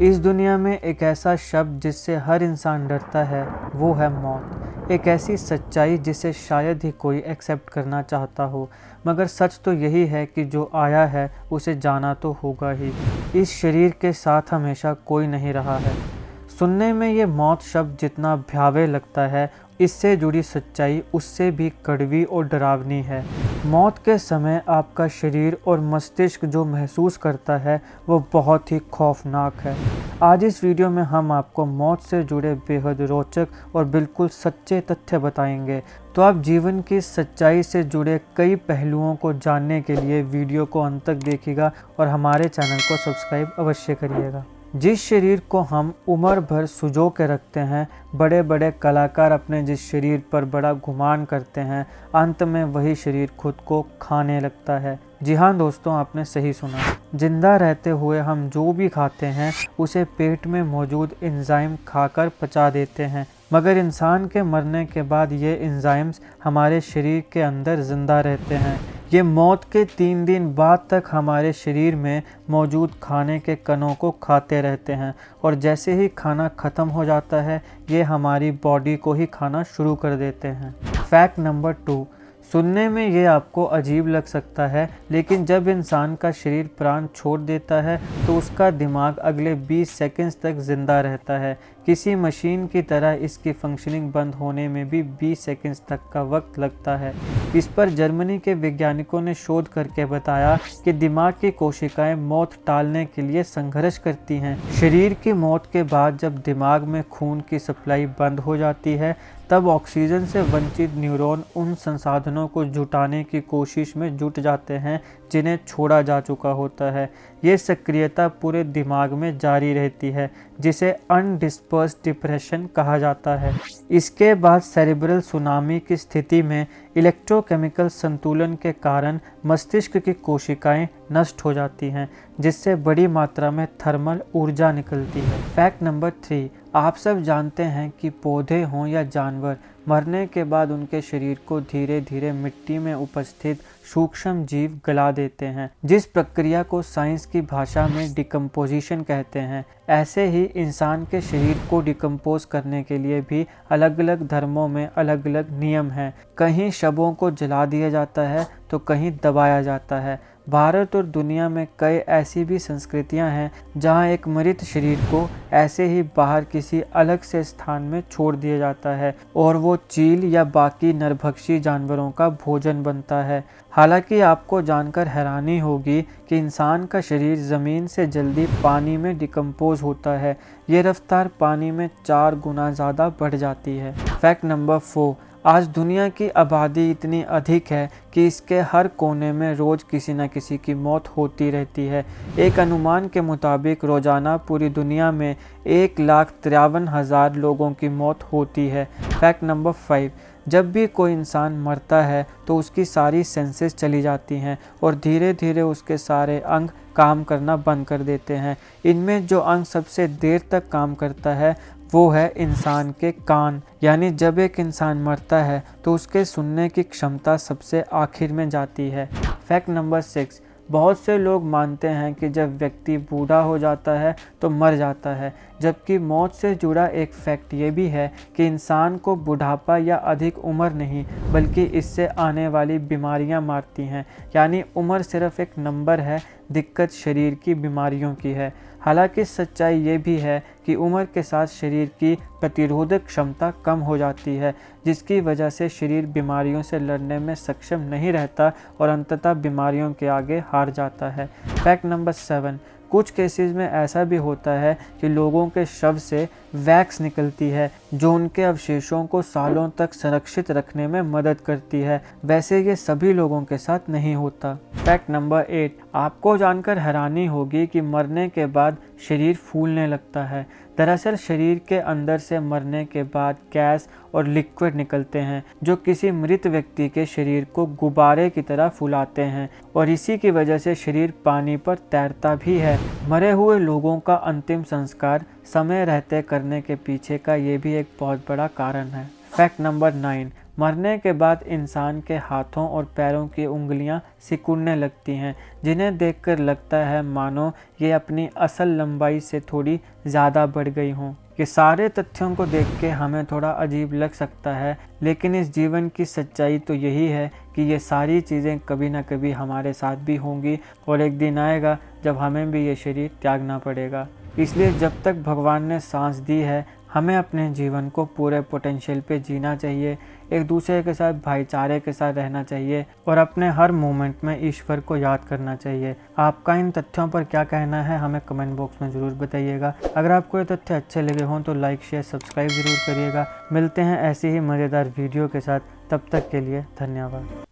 इस दुनिया में एक ऐसा शब्द जिससे हर इंसान डरता है, वो है मौत। एक ऐसी सच्चाई जिसे शायद ही कोई एक्सेप्ट करना चाहता हो, मगर सच तो यही है कि जो आया है उसे जाना तो होगा ही। इस शरीर के साथ हमेशा कोई नहीं रहा है। सुनने में ये मौत शब्द जितना भयावह लगता है, इससे जुड़ी सच्चाई उससे भी कड़वी और डरावनी है। मौत के समय आपका शरीर और मस्तिष्क जो महसूस करता है वो बहुत ही खौफनाक है। आज इस वीडियो में हम आपको मौत से जुड़े बेहद रोचक और बिल्कुल सच्चे तथ्य बताएंगे। तो आप जीवन की सच्चाई से जुड़े कई पहलुओं को जानने के लिए वीडियो को अंत तक देखिएगा और हमारे चैनल को सब्सक्राइब अवश्य करिएगा। जिस शरीर को हम उम्र भर सुजो के रखते हैं, बड़े बड़े कलाकार अपने जिस शरीर पर बड़ा गुमान करते हैं, अंत में वही शरीर खुद को खाने लगता है। जी हाँ दोस्तों, आपने सही सुना। जिंदा रहते हुए हम जो भी खाते हैं उसे पेट में मौजूद एंजाइम खाकर पचा देते हैं, मगर इंसान के मरने के बाद ये एंजाइम्स हमारे शरीर के अंदर जिंदा रहते हैं। ये मौत के 3 दिन बाद तक हमारे शरीर में मौजूद खाने के कणों को खाते रहते हैं और जैसे ही खाना ख़त्म हो जाता है ये हमारी बॉडी को ही खाना शुरू कर देते हैं। फैक्ट नंबर 2, सुनने में ये आपको अजीब लग सकता है, लेकिन जब इंसान का शरीर प्राण छोड़ देता है तो उसका दिमाग अगले 20 सेकंड्स तक ज़िंदा रहता है। किसी मशीन की तरह इसकी फंक्शनिंग बंद होने में भी 20 सेकंड्स तक का वक्त लगता है। इस पर जर्मनी के वैज्ञानिकों ने शोध करके बताया कि दिमाग की कोशिकाएं मौत टालने के लिए संघर्ष करती हैं। शरीर की मौत के बाद जब दिमाग में खून की सप्लाई बंद हो जाती है, तब ऑक्सीजन से वंचित न्यूरॉन उन संसाधनों को जुटाने की कोशिश में जुट जाते हैं जिन्हें छोड़ा जा चुका होता है। ये सक्रियता पूरे दिमाग में जारी रहती है, जिसे अनडिस्पर्स्ड डिप्रेशन कहा जाता है। इसके बाद सेरेब्रल सुनामी की स्थिति में इलेक्ट्रोकेमिकल संतुलन के कारण मस्तिष्क की कोशिकाएं नष्ट हो जाती हैं, जिससे बड़ी मात्रा में थर्मल ऊर्जा निकलती है। फैक्ट नंबर 3, आप सब जानते हैं कि पौधे हों या जानवर, मरने के बाद उनके शरीर को धीरे धीरे मिट्टी में उपस्थित सूक्ष्म जीव गला देते हैं, जिस प्रक्रिया को साइंस की भाषा में डिकम्पोजिशन कहते हैं। ऐसे ही इंसान के शरीर को डिकम्पोज करने के लिए भी अलग अलग धर्मों में अलग अलग नियम हैं। कहीं शवों को जला दिया जाता है तो कहीं दबाया जाता है। भारत और दुनिया में कई ऐसी भी संस्कृतियां हैं जहां एक मृत शरीर को ऐसे ही बाहर किसी अलग से स्थान में छोड़ दिया जाता है और वो चील या बाकी नरभक्षी जानवरों का भोजन बनता है। हालांकि आपको जानकर हैरानी होगी कि इंसान का शरीर ज़मीन से जल्दी पानी में डिकम्पोज होता है। ये रफ्तार पानी में 4 गुना ज़्यादा बढ़ जाती है। फैक्ट नंबर 4, आज दुनिया की आबादी इतनी अधिक है कि इसके हर कोने में रोज़ किसी न किसी की मौत होती रहती है। एक अनुमान के मुताबिक रोज़ाना पूरी दुनिया में 1,53,000 लोगों की मौत होती है। फैक्ट नंबर 5, जब भी कोई इंसान मरता है तो उसकी सारी सेंसेस चली जाती हैं और धीरे धीरे उसके सारे अंग काम करना बंद कर देते हैं। इनमें जो अंग सबसे देर तक काम करता है वो है इंसान के कान। यानी जब एक इंसान मरता है तो उसके सुनने की क्षमता सबसे आखिर में जाती है। फैक्ट नंबर 6, बहुत से लोग मानते हैं कि जब व्यक्ति बूढ़ा हो जाता है तो मर जाता है, जबकि मौत से जुड़ा एक फैक्ट ये भी है कि इंसान को बुढ़ापा या अधिक उम्र नहीं बल्कि इससे आने वाली बीमारियां मारती हैं। यानी उम्र सिर्फ एक नंबर है, दिक्कत शरीर की बीमारियों की है। हालांकि सच्चाई ये भी है कि उम्र के साथ शरीर की प्रतिरोधक क्षमता कम हो जाती है, जिसकी वजह से शरीर बीमारियों से लड़ने में सक्षम नहीं रहता और अंततः बीमारियों के आगे हार जाता है। फैक्ट नंबर 7, कुछ केसेस में ऐसा भी होता है कि लोगों के शव से वैक्स निकलती है जो उनके अवशेषों को सालों तक संरक्षित रखने में मदद करती है। वैसे ये सभी लोगों के साथ नहीं होता। फैक्ट नंबर 8, आपको जानकर हैरानी होगी कि मरने के बाद शरीर फूलने लगता है। दरअसल शरीर के अंदर से मरने के बाद गैस और लिक्विड निकलते हैं जो किसी मृत व्यक्ति के शरीर को गुब्बारे की तरह फुलाते हैं और इसी की वजह से शरीर पानी पर तैरता भी है। मरे हुए लोगों का अंतिम संस्कार समय रहते करने के पीछे का ये भी एक बहुत बड़ा कारण है। फैक्ट नंबर 9, मरने के बाद इंसान के हाथों और पैरों की उंगलियां सिकुड़ने लगती हैं, जिन्हें देखकर लगता है मानो ये अपनी असल लंबाई से थोड़ी ज़्यादा बढ़ गई हों। ये सारे तथ्यों को देख के हमें थोड़ा अजीब लग सकता है, लेकिन इस जीवन की सच्चाई तो यही है कि ये सारी चीज़ें कभी ना कभी हमारे साथ भी होंगी और एक दिन आएगा जब हमें भी ये शरीर त्यागना पड़ेगा। इसलिए जब तक भगवान ने सांस दी है, हमें अपने जीवन को पूरे पोटेंशियल पे जीना चाहिए, एक दूसरे के साथ भाईचारे के साथ रहना चाहिए और अपने हर मोमेंट में ईश्वर को याद करना चाहिए। आपका इन तथ्यों पर क्या कहना है हमें कमेंट बॉक्स में ज़रूर बताइएगा। अगर आपको ये तथ्य अच्छे लगे हों तो लाइक शेयर सब्सक्राइब ज़रूर करिएगा। मिलते हैं ऐसी ही मज़ेदार वीडियो के साथ, तब तक के लिए धन्यवाद।